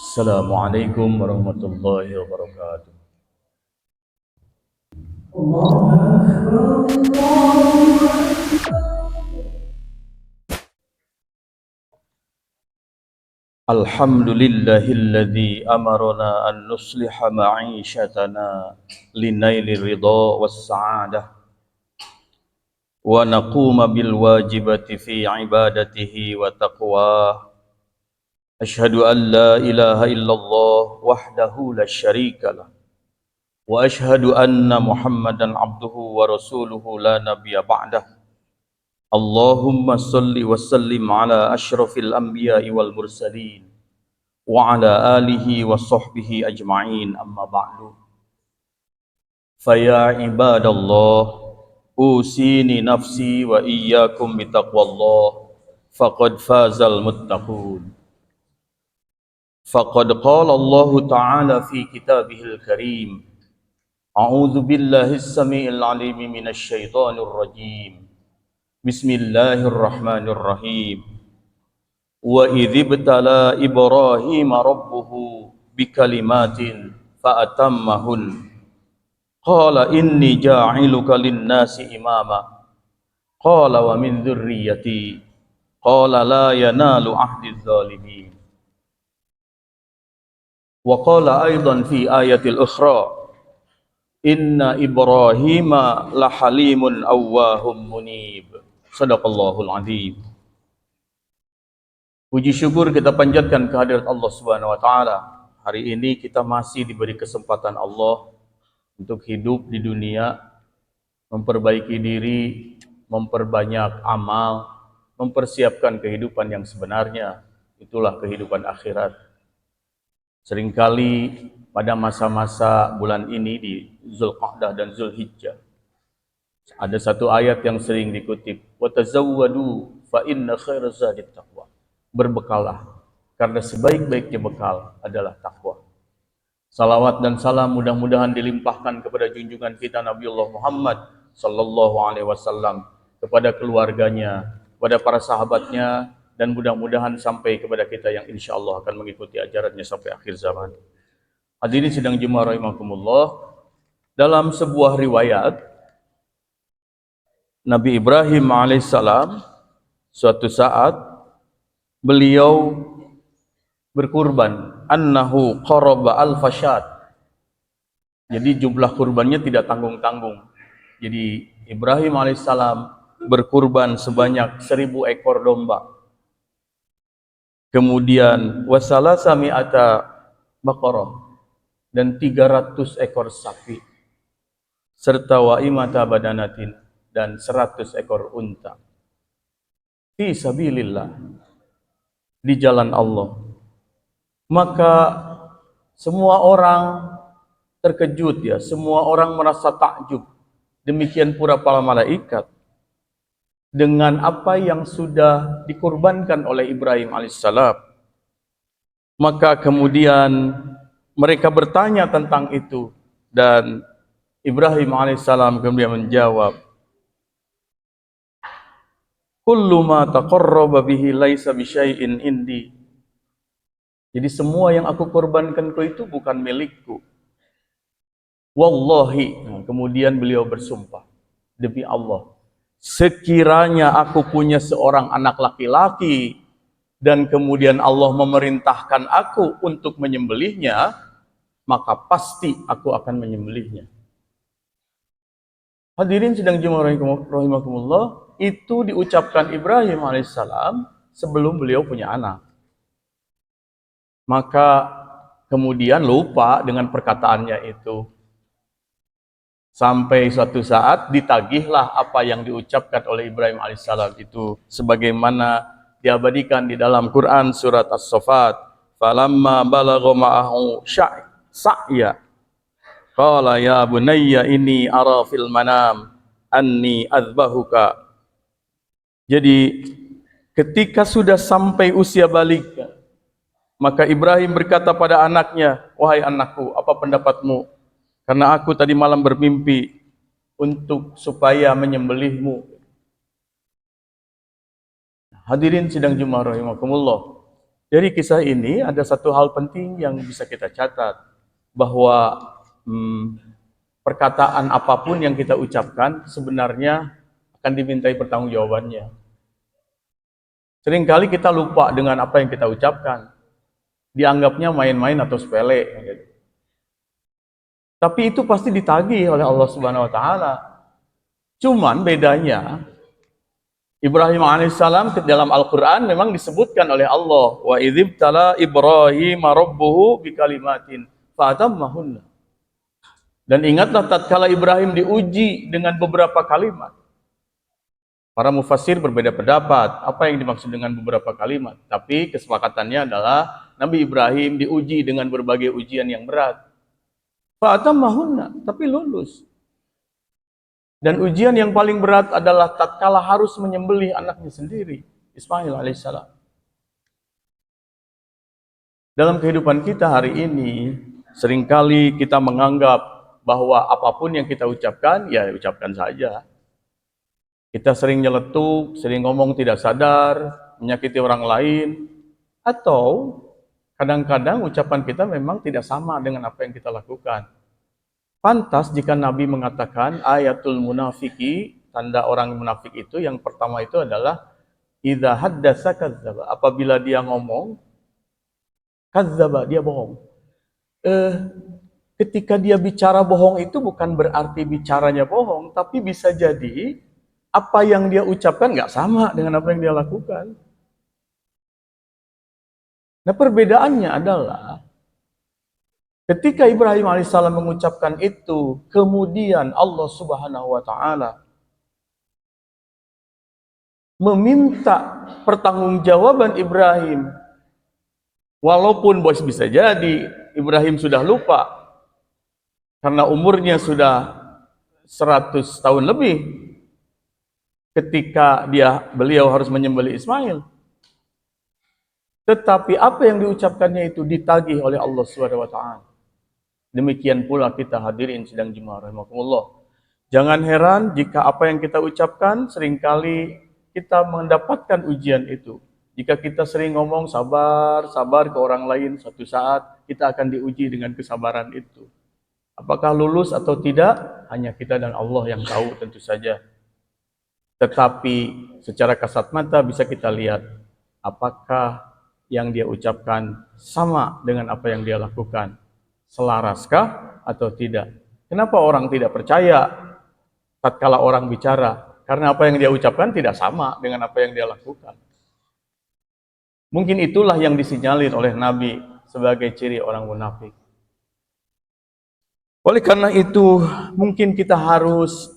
Assalamualaikum warahmatullahi wabarakatuh. Alhamdulillahilladzi amarna an nusliha ma'ishatana linaili ridha was sa'adah wa naquma bil wajibati fi ibadatihi wa taqwah. Ashhadu an la ilaha illallah wahdahu la syarika lah wa ashhadu anna Muhammadan abduhu wa rasuluhu la nabiyya ba'dah. Allahumma salli wa sallim ala asyrafil anbiya'i wal mursalin wa ala alihi wa sahbihi ajma'in, amma ba'du. Faya ibadallah, usini nafsi wa iyyakum bitaqwallah, faqad fazal muttaqun. Faqad qala Allah ta'ala fi kitabihil karim, a'udzu billahi as-sami'il 'alim minasy syaithanir rajim. Bismillahirrahmanirrahim. Wa idzibtala Ibrahima rabbuhu bikalimatin fa'atammahun. Qala inni ja'iluka lin-nasi imama. Qala wa min dzurriyyati. Qala la yanalu ahdiz zalimin. Wa qala aidan fi ayatil ukhra, inna Ibrahima lahalimun awwahum munib. Shadaqallahul azim. Puji syukur kita panjatkan kehadirat Allah Subhanahu wa taala. Hari ini kita masih diberi kesempatan Allah untuk hidup di dunia, memperbaiki diri, memperbanyak amal, mempersiapkan kehidupan yang sebenarnya. Itulah kehidupan akhirat. Seringkali pada masa-masa bulan ini di Zulqa'dah dan Zulhijjah, ada satu ayat yang sering dikutip, wa tazawwadu fa inna khairaz zadit taqwa. Berbekalah, karena sebaik-baiknya bekal adalah takwa. Salawat dan salam mudah-mudahan dilimpahkan kepada junjungan kita Nabiullah Muhammad sallallahu alaihi wasallam, kepada keluarganya, kepada para sahabatnya, dan mudah-mudahan sampai kepada kita yang insyaallah akan mengikuti ajarannya sampai akhir zaman. Hadirin sidang Jumat rahimakumullah, dalam sebuah riwayat, Nabi Ibrahim alaihissalam suatu saat beliau berkurban, annahu qaraba al-fashat. Jadi jumlah kurbannya tidak tanggung-tanggung. Jadi Ibrahim alaihissalam berkurban sebanyak 1000 ekor domba. Kemudian wasalasa mi'ata baqarah, dan 300 ekor sapi, serta wa'imata badanatin, dan 100 ekor unta. Fi sabilillah, di jalan Allah. Maka semua orang terkejut ya, semua orang merasa takjub. Demikian pula para malaikat dengan apa yang sudah dikorbankan oleh Ibrahim alaihissalam. Maka kemudian mereka bertanya tentang itu, dan Ibrahim alaihissalam kemudian menjawab, kullu ma taqarraba bihi laisa bisyai'in indi. Jadi semua yang aku korbankan itu bukan milikku. Wallahi, kemudian beliau bersumpah, demi Allah, sekiranya aku punya seorang anak laki-laki dan kemudian Allah memerintahkan aku untuk menyembelihnya, maka pasti aku akan menyembelihnya. Hadirin sidang Jumat rahimakumullah, itu diucapkan Ibrahim alaihissalam sebelum beliau punya anak. Maka kemudian lupa dengan perkataannya itu. Sampai suatu saat ditagihlah apa yang diucapkan oleh Ibrahim alaihissalam itu, sebagaimana diabadikan di dalam Quran surat As-Saffat, falamma balagha ma'ahu sa'ya qala ya bunayya inni ara fil manam anni azbahuka. Jadi ketika sudah sampai usia balik, maka Ibrahim berkata pada anaknya, wahai anakku, apa pendapatmu? Karena aku tadi malam bermimpi untuk supaya menyembelihmu. Hadirin sidang Jumat rahimakumullah, Dari kisah ini ada satu hal penting yang bisa kita catat, bahwa perkataan apapun yang kita ucapkan sebenarnya akan dimintai pertanggungjawabannya. Seringkali kita lupa dengan apa yang kita ucapkan, dianggapnya main-main atau sepele. Tapi itu pasti ditagih oleh Allah Subhanahu wa taala. Cuman bedanya Ibrahim alaihissalam dalam Al-Qur'an memang disebutkan oleh Allah, wa idzibtala Ibrahim rabbuhu bikalimatin fatammahunna. Dan ingatlah tatkala Ibrahim diuji dengan beberapa kalimat. Para mufassir berbeda pendapat apa yang dimaksud dengan beberapa kalimat, tapi kesepakatannya adalah Nabi Ibrahim diuji dengan berbagai ujian yang berat. Fatammahunna, tapi lulus. Dan ujian yang paling berat adalah tatkala harus menyembelih anaknya sendiri, Ismail alaihissalam. Dalam kehidupan kita hari ini, seringkali kita menganggap bahwa apapun yang kita ucapkan, ya ucapkan saja. Kita sering nyeletuk, sering ngomong tidak sadar, menyakiti orang lain, atau kadang-kadang ucapan kita memang tidak sama dengan apa yang kita lakukan. Pantas jika Nabi mengatakan ayatul munafiki, tanda orang munafik itu yang pertama itu adalah idza haddatsa kadzdzaba, apabila dia ngomong kadzdzaba, dia bohong. Ketika dia bicara bohong itu bukan berarti bicaranya bohong, tapi bisa jadi apa yang dia ucapkan nggak sama dengan apa yang dia lakukan. Nah, perbedaannya adalah ketika Ibrahim alaihissalam mengucapkan itu, kemudian Allah Subhanahu wa taala meminta pertanggungjawaban Ibrahim. Walaupun bos bisa jadi Ibrahim sudah lupa karena umurnya sudah 100 tahun lebih ketika beliau harus menyembelih Ismail. Tetapi apa yang diucapkannya itu ditagih oleh Allah Subhanahu wa taala. Demikian pula kita hadirin sidang jemaah rahimakumullah. Jangan heran jika apa yang kita ucapkan seringkali kita mendapatkan ujian itu. Jika kita sering ngomong sabar, sabar ke orang lain, suatu saat kita akan diuji dengan kesabaran itu. Apakah lulus atau tidak, hanya kita dan Allah yang tahu tentu saja. Tetapi secara kasat mata bisa kita lihat apakah yang dia ucapkan sama dengan apa yang dia lakukan. Selaraskah atau tidak? Kenapa orang tidak percaya tatkala orang bicara? Karena apa yang dia ucapkan tidak sama dengan apa yang dia lakukan. Mungkin itulah yang disinyalir oleh Nabi sebagai ciri orang munafik. Oleh karena itu, mungkin kita harus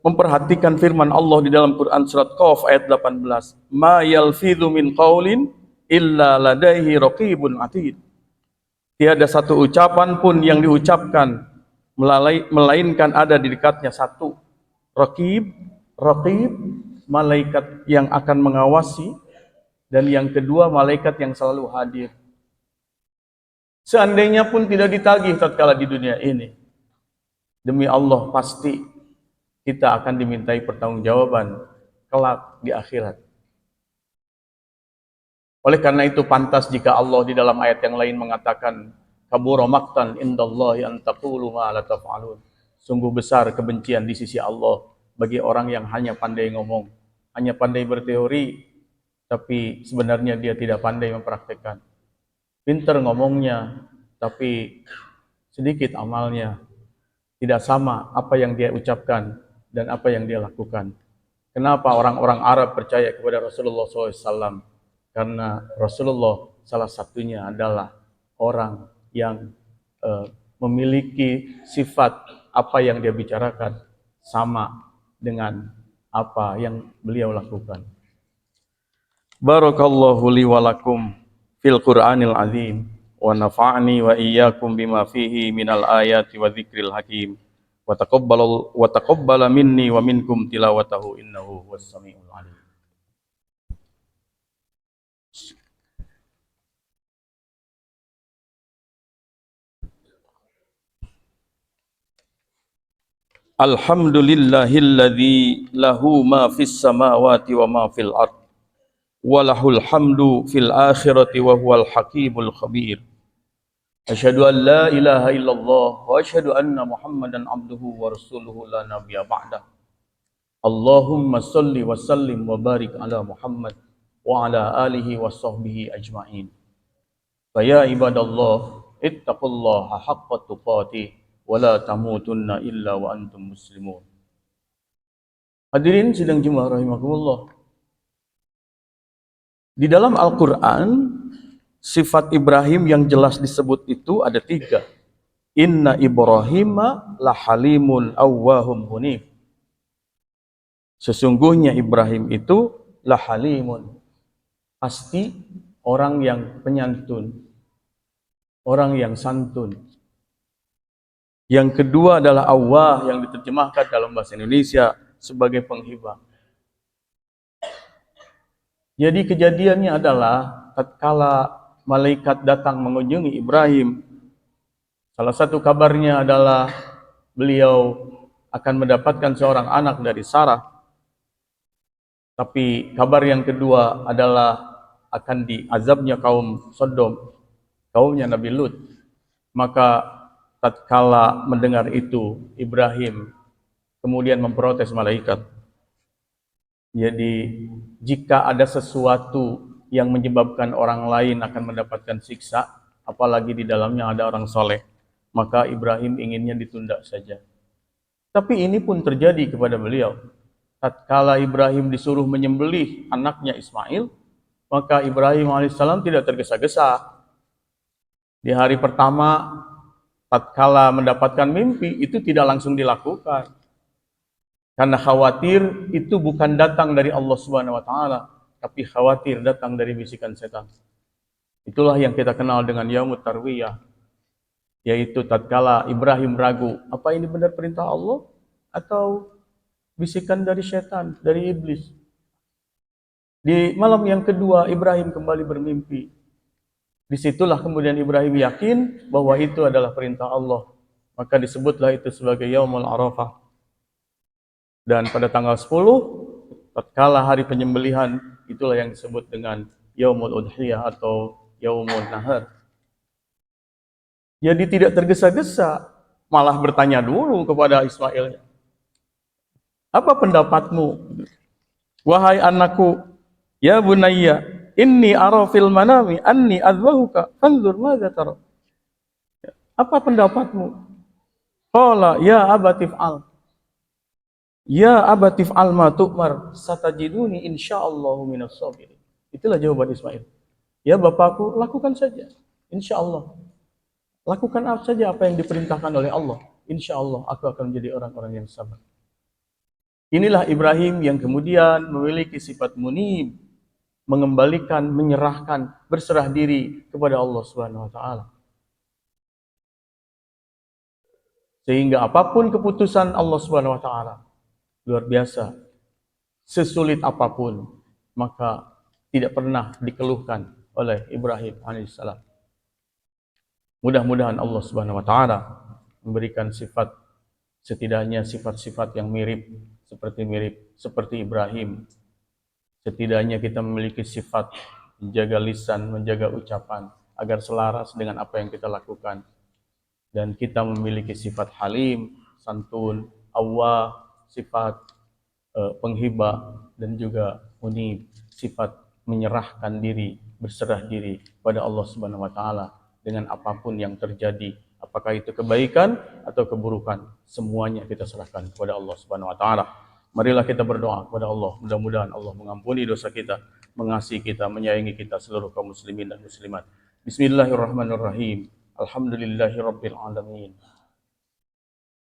memperhatikan firman Allah di dalam Quran surat Qaf ayat 18. Ma yalfidhu min qaulin illa ladaihi raqibun atid. Tiada satu ucapan pun yang diucapkan melainkan ada di dekatnya satu raqib, malaikat yang akan mengawasi, dan yang kedua malaikat yang selalu hadir. Seandainya pun tidak ditagih tatkala di dunia ini, demi Allah pasti kita akan dimintai pertanggungjawaban kelak di akhirat. Oleh karena itu pantas jika Allah di dalam ayat yang lain mengatakan kabura maqtan indallahi an taqulu ma la taf'alun. Sungguh besar kebencian di sisi Allah bagi orang yang hanya pandai ngomong, hanya pandai berteori, tapi sebenarnya dia tidak pandai mempraktekkan. Pintar ngomongnya, tapi sedikit amalnya. Tidak sama apa yang dia ucapkan dan apa yang dia lakukan. Kenapa orang-orang Arab percaya kepada Rasulullah SAW? Karena Rasulullah salah satunya adalah orang yang memiliki sifat apa yang dia bicarakan sama dengan apa yang beliau lakukan. Barakallahu li wa lakum fil Qur'anil azim wa nafa'ani wa iyyakum bima fihi minal ayati wa dzikril hakim wa taqabbala minni wa minkum tilawatahu innahu huwas samiul alim. Alhamdulillahilladzi lahu ma fis samawati wa ma fil ard walahul hamdu fil akhirati wa huwal hakimul khabir. Asyhadu an la ilaha illallah wa asyhadu anna Muhammadan abduhu wa rasuluhu la nabiyya ba'dah. Allahumma salli wa sallim wa barik ala Muhammad wa ala alihi wa sahbihi ajma'in. Fa ya ibadallah ittaqullaha haqqa tuqatih wa la tamutunna illa wa antum muslimun. Hadirin sidang Jumat rahimakumullah. Di dalam Al-Quran, sifat Ibrahim yang jelas disebut itu ada 3. Inna Ibrahima lahalimun awwahum hunif. Sesungguhnya Ibrahim itu lahalimun, pasti orang yang penyantun, orang yang santun. Yang kedua adalah awwah, yang diterjemahkan dalam bahasa Indonesia sebagai penghibah. Jadi kejadiannya adalah tatkala malaikat datang mengunjungi Ibrahim, salah satu kabarnya adalah beliau akan mendapatkan seorang anak dari Sarah. Tapi kabar yang kedua adalah akan diazabnya kaum Sodom, kaumnya Nabi Lut. Maka tatkala mendengar itu, Ibrahim kemudian memprotes malaikat. Jadi jika ada sesuatu yang menyebabkan orang lain akan mendapatkan siksa, apalagi di dalamnya ada orang soleh, maka Ibrahim inginnya ditunda saja. Tapi ini pun terjadi kepada beliau. Tatkala Ibrahim disuruh menyembelih anaknya Ismail, maka Ibrahim alaihissalam tidak tergesa-gesa. Di hari pertama, tatkala mendapatkan mimpi, itu tidak langsung dilakukan. Karena khawatir itu bukan datang dari Allah Subhanahu wa taala, tapi khawatir datang dari bisikan setan. Itulah yang kita kenal dengan yaumut tarwiyah, yaitu tatkala Ibrahim ragu, apa ini benar perintah Allah atau bisikan dari setan, dari iblis. Di malam yang kedua Ibrahim kembali bermimpi. Disitulah kemudian Ibrahim yakin bahwa itu adalah perintah Allah. Maka disebutlah itu sebagai Yaumul Arafah. Dan pada tanggal 10, tatkala hari penyembelihan, itulah yang disebut dengan Yaumul Udhiyah atau Yaumul Nahar. Jadi tidak tergesa-gesa, malah bertanya dulu kepada Ismail. Apa pendapatmu? Wahai anakku, ya bunayya, inni ara fil manami anni azbahuka fanzur madza tara. Apa pendapatmu? Qala ya abatif al. Ya abatif al ma tu'mar satajiduni insyaallahu minas sabirin. Itulah jawaban Ismail. Ya bapakku, lakukan saja. Insyaallah. Lakukan apa saja apa yang diperintahkan oleh Allah. Insyaallah aku akan menjadi orang-orang yang sabar. Inilah Ibrahim yang kemudian memiliki sifat munib, mengembalikan, menyerahkan, berserah diri kepada Allah Subhanahu wa taala. Sehingga apapun keputusan Allah Subhanahu wa taala, luar biasa, sesulit apapun, maka tidak pernah dikeluhkan oleh Ibrahim alaihissalam. Mudah-mudahan Allah Subhanahu wa taala memberikan sifat, setidaknya sifat-sifat yang mirip seperti Ibrahim. Setidaknya kita memiliki sifat menjaga lisan, menjaga ucapan agar selaras dengan apa yang kita lakukan. Dan kita memiliki sifat halim, santun, awwah, sifat penghibah, dan juga munib, sifat menyerahkan diri, berserah diri pada Allah Subhanahu wa taala dengan apapun yang terjadi, apakah itu kebaikan atau keburukan, semuanya kita serahkan kepada Allah Subhanahu wa taala. Marilah kita berdoa kepada Allah, mudah-mudahan Allah mengampuni dosa kita, mengasihi kita, menyayangi kita seluruh kaum muslimin dan muslimat. Bismillahirrahmanirrahim. Alhamdulillahirabbil alamin.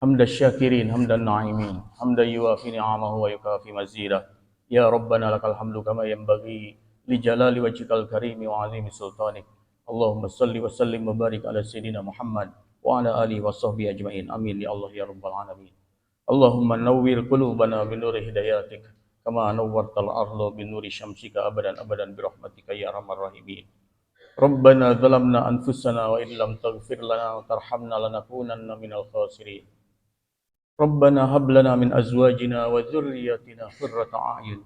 Hamdan syakirin, hamdan na'imin, hamdan yuwafi ni'amahu wa yukafi mazidah. Ya Rabbana lakal hamdu kama yanbaghi li jalali wajhikal karimi wa azimi sultanik. Allahumma salli wa sallim wa barik ala sayyidina Muhammad wa ala alihi wa sahbihi ajma'in. Amin ya Allah ya Rabbal alamin. Allahumma nawwir qulubana bi nuri hidayatik kama nawwartal arda bi nuri syamsika abadan abadan bi rahmatika ya arhamar rahimin. Rabbana zalamna anfusana wa in lam taghfir lana wa tarhamna lanakunanna minal khasirin. Rabbana hab lana min azwajina wa dhurriyyatina qurrata a'yun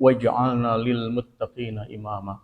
waj'alna lil muttaqina imama.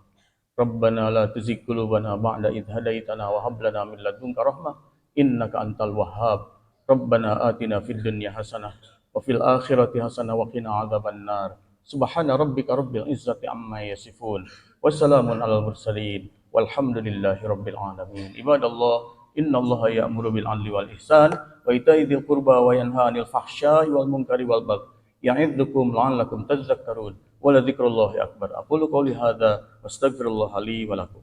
Rabbana la tuzigh qulubana ba'da idh hadaitana wa hab lana min ladunka rahmah innaka antal wahhab. Rabbana atina fid dunya hasanah wa fil akhirati hasanah wa qina adzabannar. Subhana rabbika rabbil izzati amma yasifun. Wassalamun alal mursalin. Walhamdulillahi rabbil alamin. Ibadallah, innallaha ya'muru bil 'adli wal ihsan wa ita'i dzil qurba wa yanha 'anil fahsya'i wal munkari wal baghi. Ya'idzukum la'allakum tadhakkarun. Wa la dzikrullahi akbar. Aqulu qouli hadza wastaghfirullaha li wa lakum.